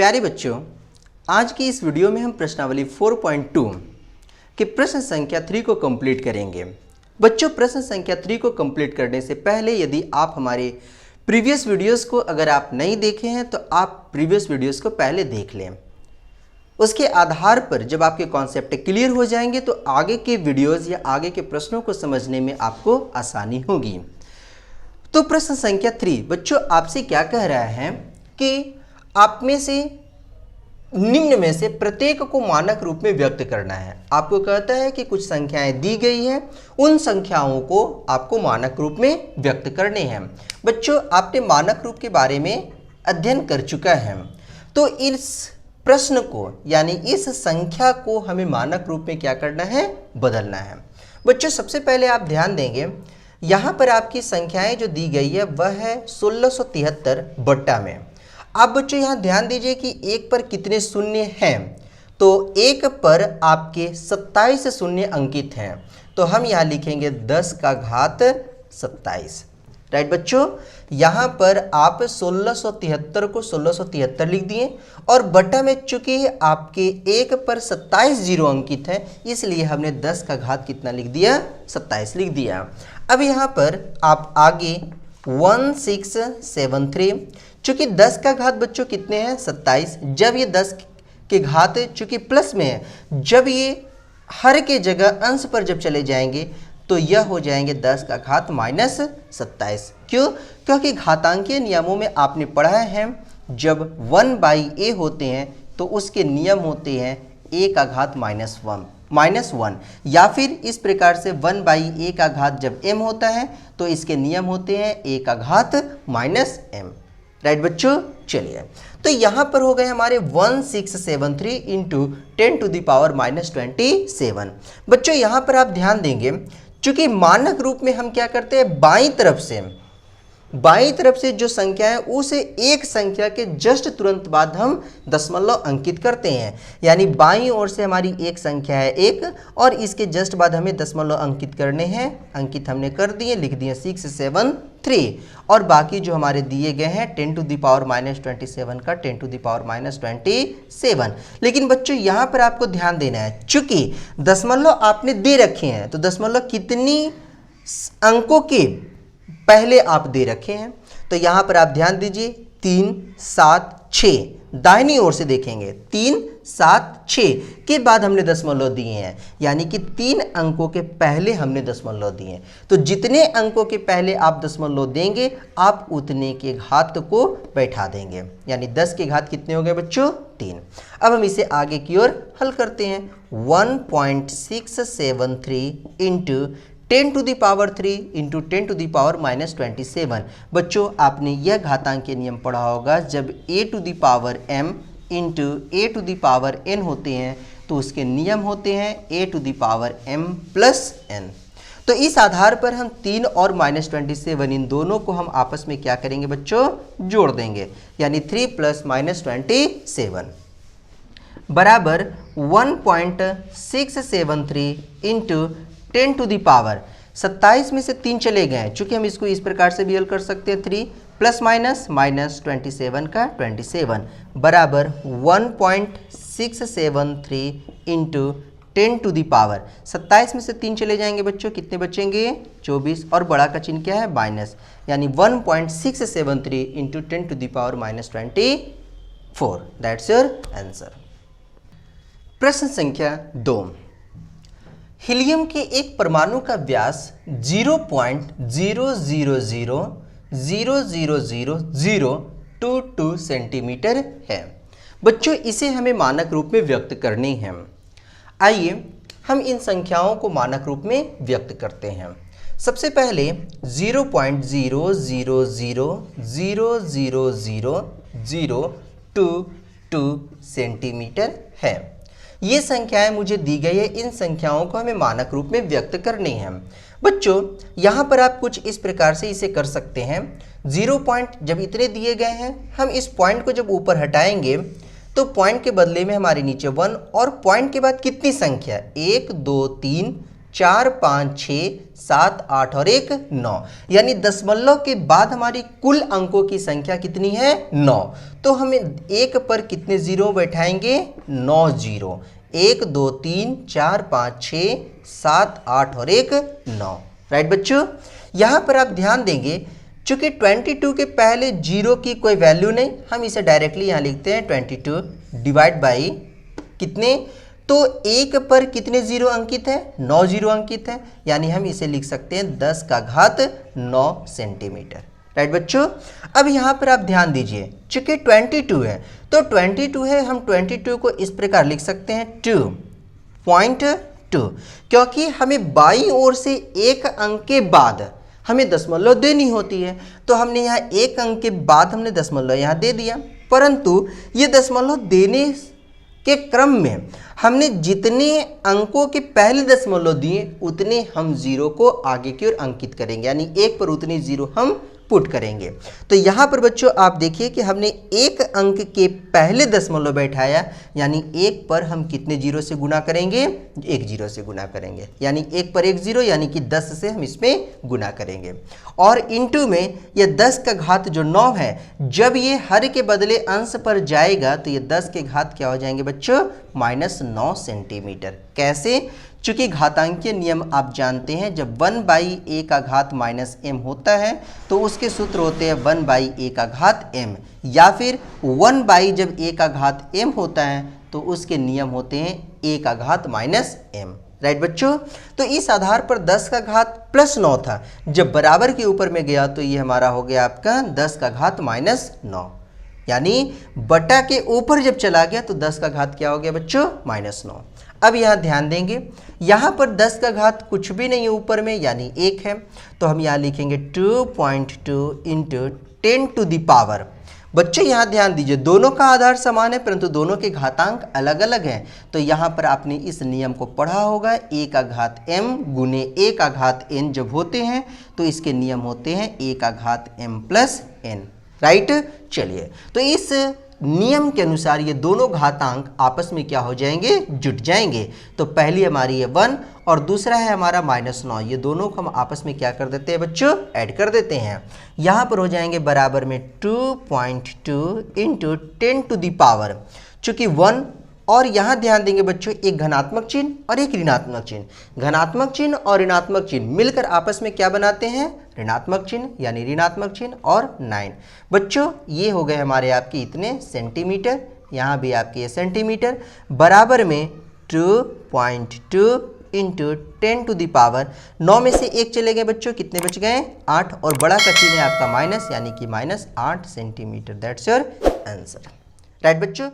प्यारे बच्चों, आज की इस वीडियो में हम प्रश्नावली 4.2 के प्रश्न संख्या 3 को कंप्लीट करेंगे। बच्चों, प्रश्न संख्या 3 को कंप्लीट करने से पहले यदि आप हमारे प्रीवियस वीडियोस को अगर आप नहीं देखे हैं तो आप प्रीवियस वीडियोस को पहले देख लें। उसके आधार पर जब आपके कॉन्सेप्ट क्लियर हो जाएंगे तो आगे के वीडियोस या आगे के प्रश्नों को समझने में आपको आसानी होगी। तो प्रश्न संख्या 3 बच्चों आपसे क्या कह रहा है कि आप में से निम्न में से प्रत्येक को मानक रूप में व्यक्त करना है। आपको कहता है कि कुछ संख्याएं दी गई हैं, उन संख्याओं को आपको मानक रूप में व्यक्त करने हैं। बच्चों, आपने मानक रूप के बारे में अध्ययन कर चुका है, तो इस प्रश्न को यानी इस संख्या को हमें मानक रूप में क्या करना है, बदलना है। बच्चों, सबसे पहले आप ध्यान देंगे, यहाँ पर आपकी संख्याएं जो दी गई है वह है 1673 बट्टा में। आप बच्चों यहाँ ध्यान दीजिए कि एक पर कितने शून्य हैं, तो एक पर आपके 27 शून्य अंकित हैं, तो हम यहाँ लिखेंगे 10 का घात 27। राइट बच्चों, यहाँ पर आप 1673 को 1673 लिख दिए और बटा में चूंकि आपके एक पर 27 जीरो अंकित है, इसलिए हमने 10 का घात कितना लिख दिया, 27 लिख दिया। अब यहाँ पर आप आगे 1673, चूंकि 10 का घात बच्चों कितने हैं, 27। जब ये 10 के घात चूंकि प्लस में है, जब ये हर के जगह अंश पर जब चले जाएंगे तो यह हो जाएंगे 10 का घात माइनस 27। क्यों? क्योंकि घातांकीय नियमों में आपने पढ़ा है जब 1/a होते हैं तो उसके नियम होते हैं a का घात -1, या फिर इस प्रकार से 1/a का घात जब m होता है तो इसके नियम होते हैं a का घात -m। राइट बच्चों, चलिए तो यहाँ पर हो गए हमारे 1673 इंटू 10 टू द पावर -27। बच्चों यहाँ पर आप ध्यान देंगे, चूंकि मानक रूप में हम क्या करते हैं, बाईं तरफ से जो संख्या है उसे एक संख्या के जस्ट तुरंत बाद हम दशमलव अंकित करते हैं। यानी बाईं ओर से हमारी एक संख्या है 1 और इसके जस्ट बाद हमें दशमलव अंकित करने हैं। अंकित हमने कर दिए, लिख दिए 673 और बाकी जो हमारे दिए गए हैं 10 टू द पावर -27 का 10 टू द पावर -27। लेकिन बच्चों यहाँ पर आपको ध्यान देना है, चूंकि दशमलव आपने दे रखे हैं तो दशमलव कितनी अंकों के पहले आप दे रखे हैं, तो यहां पर आप ध्यान दीजिए 3 7 6 दाहिनी ओर से देखेंगे 3 7 6 के बाद हमने दशमलव दिए हैं, यानी कि 3 अंकों के पहले हमने दशमलव दिए हैं। तो जितने अंकों के पहले आप दशमलव देंगे आप उतने के घात को बैठा देंगे, यानी 10 के घात कितने हो गए बच्चों, 3। अब हम इसे आगे की ओर हल करते हैं। 1.673 into 10 to the power 3 into 10 to the power -27। बच्चों आपने यह घातांकीय नियम पढ़ा होगा, जब a to the power m into a to the power n होते हैं तो उसके नियम होते हैं a to the power m plus n। तो इस आधार पर हम 3 और -27 इन दोनों को हम आपस में क्या करेंगे बच्चों, जोड़ देंगे, यानी 3 + -27 बराबर 1.673 इंटू 10 टू द पावर 27 में से 3 चले गए, चूंकि हम इसको इस प्रकार से भी हल कर सकते हैं, 3 + -27 का 27 बराबर 1.673 इंटू 10 टू द पावर 27 में से 3 चले जाएंगे बच्चों, कितने बचेंगे, 24 और बड़ा का चिन्ह क्या है, माइनस, यानी 1.673 into 10 to the power -24। That's your answer. प्रश्न संख्या 2, हीलियम के एक परमाणु का व्यास 0.00000022 सेंटीमीटर है। बच्चों इसे हमें मानक रूप में व्यक्त करनी है। आइए हम इन संख्याओं को मानक रूप में व्यक्त करते हैं। सबसे पहले 0.00000022 सेंटीमीटर है। ये संख्याएं मुझे दी गई है, इन संख्याओं को हमें मानक रूप में व्यक्त करनी है। बच्चों यहाँ पर आप कुछ इस प्रकार से इसे कर सकते हैं। 0 पॉइंट जब इतने दिए गए हैं, हम इस पॉइंट को जब ऊपर हटाएंगे तो पॉइंट के बदले में हमारे नीचे 1 और पॉइंट के बाद कितनी संख्या, 1 2 3 4 5 6 7 8 और 1 9, यानी दशमलव के बाद हमारी कुल अंकों की संख्या कितनी है 9। तो हमें 1 पर कितने जीरो बैठाएंगे 9 जीरो, 1 2 3 4 5 6 7 8 और 1 9। राइट बच्चों, यहाँ पर आप ध्यान देंगे चूंकि 22 के पहले जीरो की कोई वैल्यू नहीं, हम इसे डायरेक्टली यहाँ लिखते हैं 22 डिवाइड बाई कितने, तो 1 पर कितने जीरो अंकित है 9 जीरो अंकित है, यानी हम इसे लिख सकते हैं 10 का घात 9 सेंटीमीटर। राइट बच्चों, अब यहाँ पर आप ध्यान दीजिए चूंकि 22 है तो 22 है, हम 22 को इस प्रकार लिख सकते हैं 2.2, क्योंकि हमें बाईं ओर से एक अंक के बाद हमें दशमलव देनी होती है, तो हमने यहाँ एक अंक के बाद हमने दशमलव यहाँ दे दिया, परंतु ये दशमलव देने के क्रम में हमने जितने अंकों के पहले दशमलव दिए उतने हम जीरो को आगे की ओर अंकित करेंगे, यानी 1 पर उतने जीरो हम पुट करेंगे। तो यहाँ पर बच्चों आप देखिए कि हमने एक अंक के पहले दशमलव बैठाया, यानी 1 पर हम कितने जीरो से गुना करेंगे 1 जीरो से गुना करेंगे, यानी 1 पर 1 जीरो, यानी कि 10 से हम इसमें गुना करेंगे। और इनटू में ये 10 का घात जो 9 है, जब ये हर के बदले अंश पर जाएगा तो ये 10 के घात क्या हो जाएंगे बच्चों -9 सेंटीमीटर। कैसे? चूंकि घातांकीय नियम आप जानते हैं, जब 1/a का घात -m होता है तो उसके सूत्र होते हैं 1/a का घात m, या फिर 1/ जब a का घात m होता है तो उसके नियम होते हैं a का घात -m। राइट बच्चों, तो इस आधार पर 10 का घात +9 था, जब बराबर के ऊपर में गया तो ये हमारा हो गया आपका 10 का घात -9, यानी बटा के ऊपर जब चला गया तो 10 का घात क्या हो गया बच्चों -9। अब यहाँ ध्यान देंगे, यहाँ पर 10 का घात कुछ भी नहीं है ऊपर में, यानी 1 है, तो हम यहाँ लिखेंगे 2.2 इंटू 10 टू द पावर। बच्चों यहाँ ध्यान दीजिए, दोनों का आधार समान है परंतु दोनों के घातांक अलग अलग हैं, तो यहाँ पर आपने इस नियम को पढ़ा होगा, a का घात m गुने a का घात n जब होते हैं तो इसके नियम होते हैं a का घात m प्लस n। राइट, चलिए, तो इस नियम के अनुसार ये दोनों घातांक आपस में क्या हो जाएंगे जुट जाएंगे। तो पहली हमारी है 1 और दूसरा है हमारा -9, ये दोनों को हम आपस में क्या कर देते हैं बच्चों ऐड कर देते हैं। यहाँ पर हो जाएंगे बराबर में 2.2 इंटू 10 टू द पावर, चूंकि 1 और यहाँ ध्यान देंगे बच्चों एक धनात्मक चिन्ह और एक ऋणात्मक चिन्ह, घनात्मक चिन्ह और ऋणात्मक चिन्ह मिलकर आपस में क्या बनाते हैं ऋणात्मक चिन्ह, यानी ऋणात्मक चिन्ह और 9। बच्चों ये हो गए हमारे आपके इतने सेंटीमीटर, यहाँ भी आपके ये सेंटीमीटर, बराबर में 2.2 इंटू 10 टू द पावर 9 में से 1 चले गए बच्चों, कितने बच गए 8, और बड़ा का चिन्ह है आपका माइनस, यानी कि -8 centimetre. That's your answer. Right बच्चों।